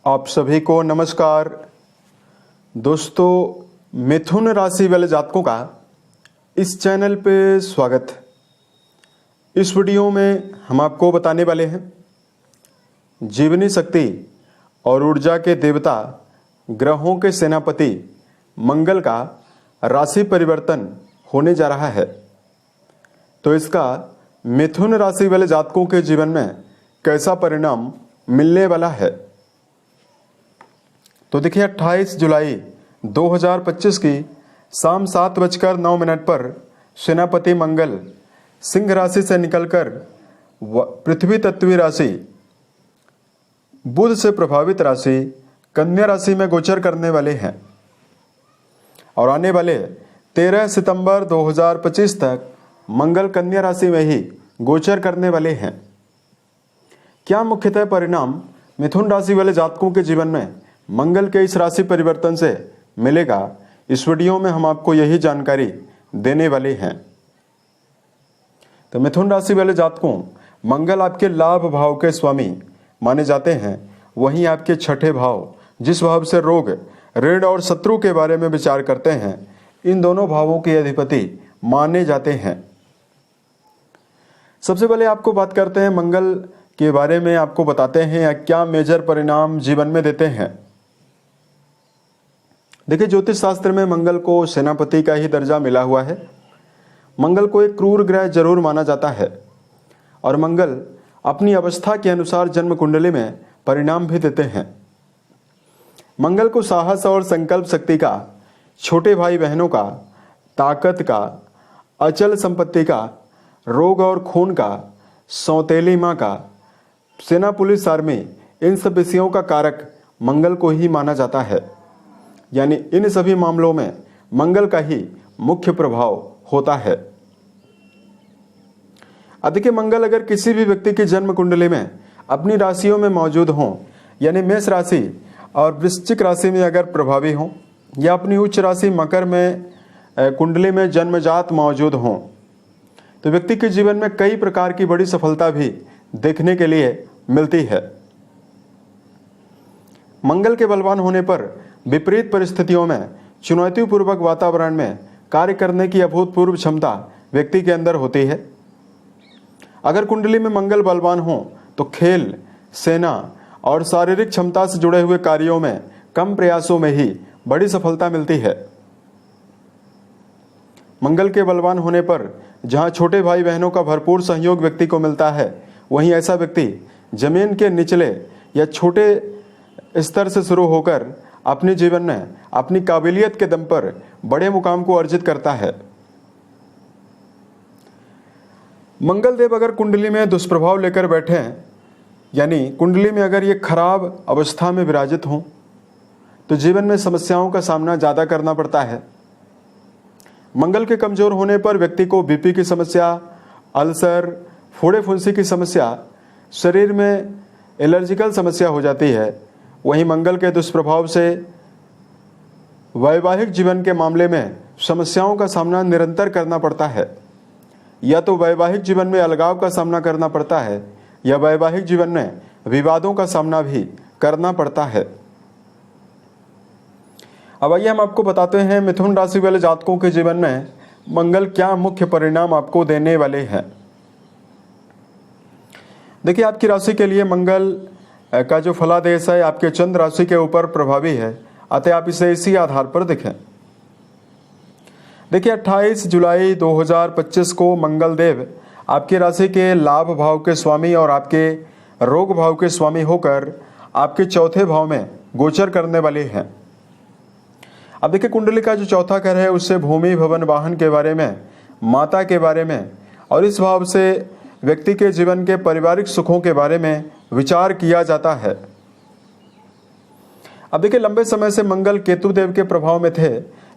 आप सभी को नमस्कार। दोस्तों, मिथुन राशि वाले जातकों का इस चैनल पे स्वागत। इस वीडियो में हम आपको बताने वाले हैं जीवनी शक्ति और ऊर्जा के देवता ग्रहों के सेनापति मंगल का राशि परिवर्तन होने जा रहा है। तो इसका मिथुन राशि वाले जातकों के जीवन में कैसा परिणाम मिलने वाला है। तो देखिए 28 जुलाई 2025 की शाम 7:09 पर सेनापति मंगल सिंह राशि से निकलकर पृथ्वी तत्वीय राशि बुध से प्रभावित राशि कन्या राशि में गोचर करने वाले हैं और आने वाले 13 सितंबर 2025 तक मंगल कन्या राशि में ही गोचर करने वाले हैं। क्या मुख्यतः परिणाम मिथुन राशि वाले जातकों के जीवन में मंगल के इस राशि परिवर्तन से मिलेगा, इस वीडियो में हम आपको यही जानकारी देने वाले हैं। तो मिथुन राशि वाले जातकों, मंगल आपके लाभ भाव के स्वामी माने जाते हैं। वहीं आपके छठे भाव, जिस भाव से रोग, ऋण और शत्रु के बारे में विचार करते हैं, इन दोनों भावों के अधिपति माने जाते हैं। सबसे पहले आपको बात करते हैं मंगल के बारे में, आपको बताते हैं या क्या मेजर परिणाम जीवन में देते हैं। देखिए, ज्योतिष शास्त्र में मंगल को सेनापति का ही दर्जा मिला हुआ है। मंगल को एक क्रूर ग्रह जरूर माना जाता है और मंगल अपनी अवस्था के अनुसार जन्म कुंडली में परिणाम भी देते हैं। मंगल को साहस और संकल्प शक्ति का, छोटे भाई बहनों का, ताकत का, अचल संपत्ति का, रोग और खून का, सौतेली माँ का, सेना पुलिस आर्मी, इन सब विषयों का कारक मंगल को ही माना जाता है। यानी इन सभी मामलों में मंगल का ही मुख्य प्रभाव होता है। देखिए, मंगल अगर किसी भी व्यक्ति की जन्म कुंडली में अपनी राशियों में मौजूद हों, यानी मेष राशि और वृश्चिक राशि में अगर प्रभावी हों, या अपनी उच्च राशि मकर में कुंडली में जन्मजात मौजूद हों, तो व्यक्ति के जीवन में कई प्रकार की बड़ी सफलता भी देखने के लिए मिलती है। मंगल के बलवान होने पर विपरीत परिस्थितियों में चुनौतीपूर्वक वातावरण में कार्य करने की अभूतपूर्व क्षमता व्यक्ति के अंदर होती है। अगर कुंडली में मंगल बलवान हो तो खेल, सेना और शारीरिक क्षमता से जुड़े हुए कार्यों में कम प्रयासों में ही बड़ी सफलता मिलती है। मंगल के बलवान होने पर जहां छोटे भाई बहनों का भरपूर सहयोग व्यक्ति को मिलता है, वहीं ऐसा व्यक्ति जमीन के निचले या छोटे स्तर से शुरू होकर अपने जीवन में अपनी काबिलियत के दम पर बड़े मुकाम को अर्जित करता है। मंगल देव अगर कुंडली में दुष्प्रभाव लेकर बैठे हैं, यानी कुंडली में अगर ये खराब अवस्था में विराजित हों, तो जीवन में समस्याओं का सामना ज़्यादा करना पड़ता है। मंगल के कमजोर होने पर व्यक्ति को बीपी की समस्या, अल्सर, फोड़े फुंसी की समस्या, शरीर में एलर्जिकल समस्या हो जाती है। वहीं मंगल के दुष्प्रभाव से वैवाहिक जीवन के मामले में समस्याओं का सामना निरंतर करना पड़ता है। या तो वैवाहिक जीवन में अलगाव का सामना करना पड़ता है, या वैवाहिक जीवन में विवादों का सामना भी करना पड़ता है। अब आइए हम आपको बताते हैं मिथुन राशि वाले जातकों के जीवन में मंगल क्या मुख्य परिणाम आपको देने वाले हैं। देखिए, आपकी राशि के लिए मंगल का जो फलादेश है आपके चंद्र राशि के ऊपर प्रभावी है, अतः आप इसे इसी आधार पर देखें। देखिए, 28 जुलाई 2025 को मंगल देव आपकी राशि के लाभ भाव के स्वामी और आपके रोग भाव के स्वामी होकर आपके चौथे भाव में गोचर करने वाले हैं। अब देखिए, कुंडली का जो चौथा घर है उससे भूमि, भवन, वाहन के बारे में, माता के बारे में और इस भाव से व्यक्ति के जीवन के पारिवारिक सुखों के बारे में विचार किया जाता है। अब देखिए, लंबे समय से मंगल केतु देव के प्रभाव में थे,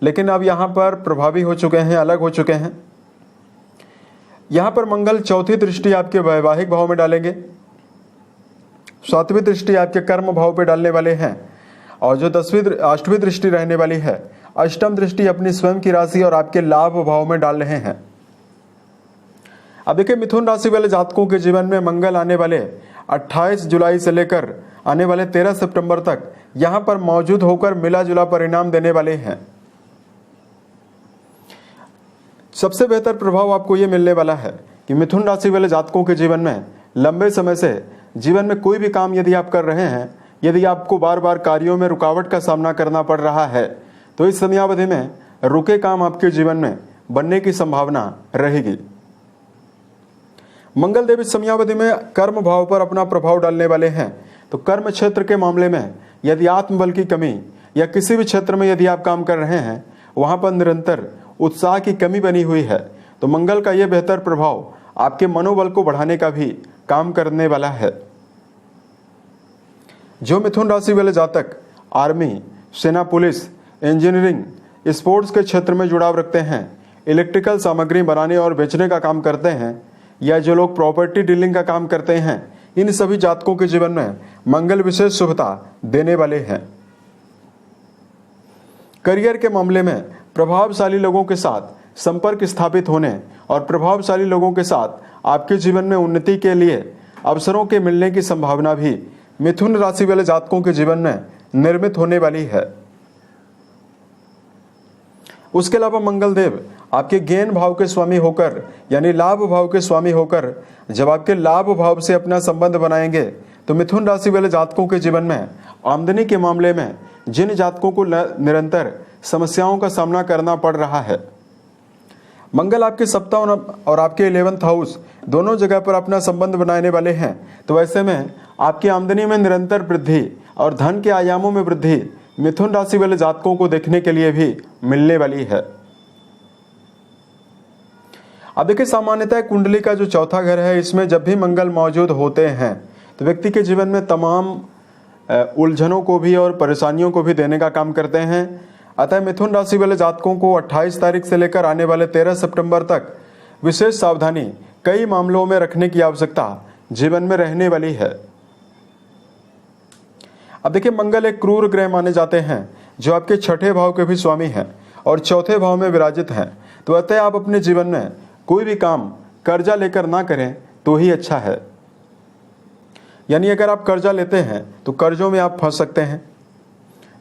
लेकिन अब यहाँ पर प्रभावी हो चुके हैं, अलग हो चुके हैं। यहाँ पर मंगल चौथी दृष्टि आपके वैवाहिक भाव में डालेंगे, सातवीं दृष्टि आपके कर्म भाव पे डालने वाले हैं और जो अष्टवीं दृष्टि रहने वाली है, अष्टम दृष्टि अपनी स्वयं की राशि और आपके लाभ भाव में डाल रहे हैं। अब देखिए, मिथुन राशि वाले जातकों के जीवन में मंगल आने वाले 28 जुलाई से लेकर आने वाले 13 सितंबर तक यहाँ पर मौजूद होकर मिला जुला परिणाम देने वाले हैं। सबसे बेहतर प्रभाव आपको ये मिलने वाला है कि मिथुन राशि वाले जातकों के जीवन में लंबे समय से जीवन में कोई भी काम यदि आप कर रहे हैं, यदि आपको बार बार कार्यों में रुकावट का सामना करना पड़ रहा है, तो इस समयावधि में रुके काम आपके जीवन में बनने की संभावना रहेगी। मंगल देव इस समयावधि में कर्म भाव पर अपना प्रभाव डालने वाले हैं, तो कर्म क्षेत्र के मामले में यदि आत्मबल की कमी या किसी भी क्षेत्र में यदि आप काम कर रहे हैं, वहां पर निरंतर उत्साह की कमी बनी हुई है, तो मंगल का यह बेहतर प्रभाव आपके मनोबल को बढ़ाने का भी काम करने वाला है। जो मिथुन राशि वाले जातक आर्मी, सेना, पुलिस, इंजीनियरिंग, स्पोर्ट्स के क्षेत्र में जुड़ाव रखते हैं, इलेक्ट्रिकल सामग्री बनाने और बेचने का काम करते हैं, या जो लोग प्रॉपर्टी डीलिंग का काम करते हैं, इन सभी जातकों के जीवन में मंगल विशेष शुभता देने वाले हैं। करियर के मामले में प्रभावशाली लोगों के साथ संपर्क स्थापित होने और प्रभावशाली लोगों के साथ आपके जीवन में उन्नति के लिए अवसरों के मिलने की संभावना भी मिथुन राशि वाले जातकों के जीवन में निर्मित होने वाली है। उसके अलावा मंगल देव आपके ज्ञान भाव के स्वामी होकर यानी लाभ भाव के स्वामी होकर जब आपके लाभ भाव से अपना संबंध बनाएंगे, तो मिथुन राशि वाले जातकों के जीवन में आमदनी के मामले में जिन जातकों को निरंतर समस्याओं का सामना करना पड़ रहा है, मंगल आपके सप्ताह और आपके 11th हाउस दोनों जगह पर अपना संबंध बनाने वाले हैं, तो ऐसे में आपकी आमदनी में निरंतर वृद्धि और धन के आयामों में वृद्धि मिथुन राशि वाले जातकों को देखने के लिए भी मिलने वाली है। अब देखिए, सामान्यतः कुंडली का जो चौथा घर है, इसमें जब भी मंगल मौजूद होते हैं तो व्यक्ति के जीवन में तमाम उलझनों को भी और परेशानियों को भी देने का काम करते हैं। अतः मिथुन राशि वाले जातकों को 28 तारीख से लेकर आने वाले 13 सितंबर तक विशेष सावधानी कई मामलों में रखने की आवश्यकता जीवन में रहने वाली है। अब देखिए, मंगल एक क्रूर ग्रह माने जाते हैं जो आपके छठे भाव के भी स्वामी हैं और चौथे भाव में विराजित हैं, तो अतः आप अपने जीवन में कोई भी काम कर्जा लेकर ना करें तो ही अच्छा है। यानी अगर आप कर्जा लेते हैं तो कर्जों में आप फंस सकते हैं।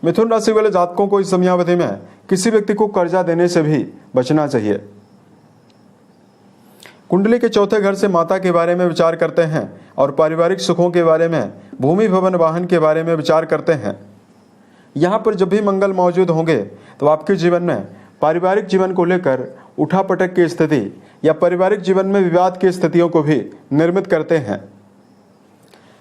मिथुन राशि वाले जातकों को इस समयावधि में किसी व्यक्ति को कर्जा देने से भी बचना चाहिए। कुंडली के चौथे घर से माता के बारे में विचार करते हैं और पारिवारिक सुखों के बारे में, भूमि भवन वाहन के बारे में विचार करते हैं। यहाँ पर जब भी मंगल मौजूद होंगे तो आपके जीवन में पारिवारिक जीवन को लेकर उठापटक की स्थिति या पारिवारिक जीवन में विवाद की स्थितियों को भी निर्मित करते हैं।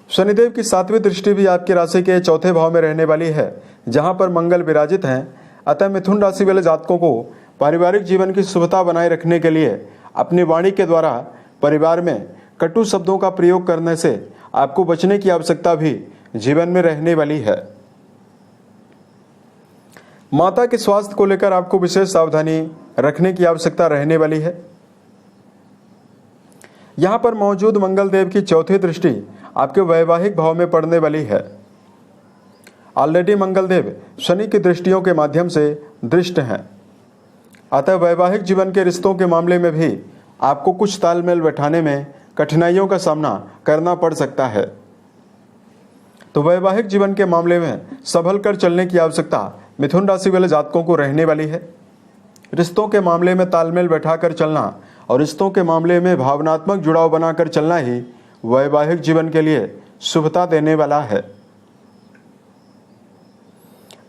शनिदेव की 7वीं दृष्टि भी आपकी राशि के चौथे भाव में रहने वाली है, जहां पर मंगल विराजित हैं। अतः मिथुन राशि वाले जातकों को पारिवारिक जीवन की शुभता बनाए रखने के लिए अपनी वाणी के द्वारा परिवार में कटु शब्दों का प्रयोग करने से आपको बचने की आवश्यकता भी जीवन में रहने वाली है। माता के स्वास्थ्य को लेकर आपको विशेष सावधानी रखने की आवश्यकता रहने वाली है। यहां पर मौजूद मंगल देव की चौथी दृष्टि आपके वैवाहिक भाव में पड़ने वाली है। ऑलरेडी मंगल देव शनि की दृष्टियों के माध्यम से दृष्ट हैं, अतः वैवाहिक जीवन के रिश्तों के मामले में भी आपको कुछ तालमेल बैठाने में कठिनाइयों का सामना करना पड़ सकता है। तो वैवाहिक जीवन के मामले में संभल कर चलने की आवश्यकता मिथुन राशि वाले जातकों को रहने वाली है। रिश्तों के मामले में तालमेल बैठाकर चलना और रिश्तों के मामले में भावनात्मक जुड़ाव बनाकर चलना ही वैवाहिक जीवन के लिए शुभता देने वाला है।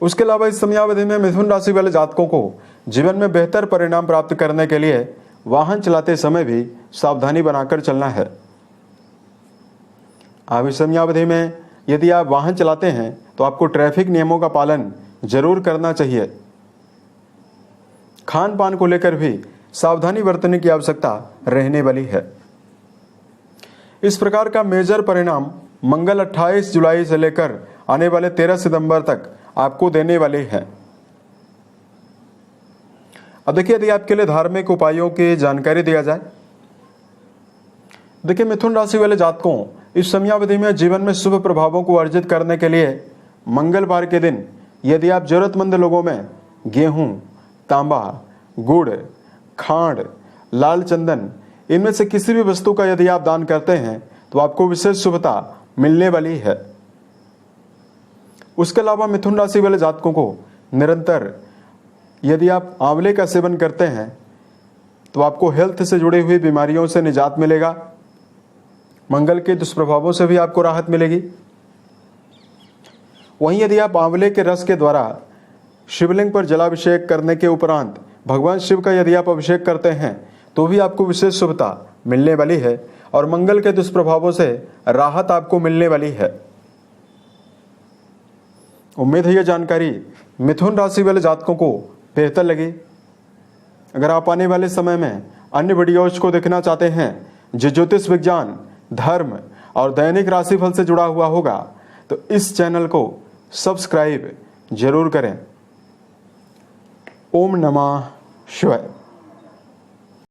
उसके अलावा इस समयावधि में मिथुन राशि वाले जातकों को जीवन में बेहतर परिणाम प्राप्त करने के लिए वाहन चलाते समय भी सावधानी बनाकर चलना है। अब इस समयावधि में यदि आप वाहन चलाते हैं तो आपको ट्रैफिक नियमों का पालन जरूर करना चाहिए। खान पान को लेकर भी सावधानी बरतने की आवश्यकता रहने वाली है। इस प्रकार का मेजर परिणाम मंगल 28 जुलाई से लेकर आने वाले 13 सितंबर तक आपको देने वाले हैं। अब देखिए, यदि आपके लिए धार्मिक उपायों की जानकारी दिया जाए, देखिए मिथुन राशि वाले जातकों इस समयावधि में जीवन में शुभ प्रभावों को अर्जित करने के लिए मंगलवार के दिन यदि आप जरूरतमंद लोगों में गेहूं, तांबा, गुड़, खांड, लाल चंदन इनमें से किसी भी वस्तु का यदि आप दान करते हैं तो आपको विशेष शुभता मिलने वाली है। उसके अलावा मिथुन राशि वाले जातकों को निरंतर यदि आप आंवले का सेवन करते हैं तो आपको हेल्थ से जुड़ी हुई बीमारियों से निजात मिलेगा, मंगल के दुष्प्रभावों से भी आपको राहत मिलेगी। वहीं यदि आप आंवले के रस के द्वारा शिवलिंग पर जलाभिषेक करने के उपरांत भगवान शिव का यदि आप अभिषेक करते हैं तो भी आपको विशेष शुभता मिलने वाली है और मंगल के दुष्प्रभावों से राहत आपको मिलने वाली है। उम्मीद है यह जानकारी मिथुन राशि वाले जातकों को बेहतर लगी। अगर आप आने वाले समय में अन्य वीडियोज को देखना चाहते हैं जो ज्योतिष विज्ञान, धर्म और दैनिक राशिफल से जुड़ा हुआ होगा तो इस चैनल को सब्सक्राइब जरूर करें। ओम नमः शिवाय।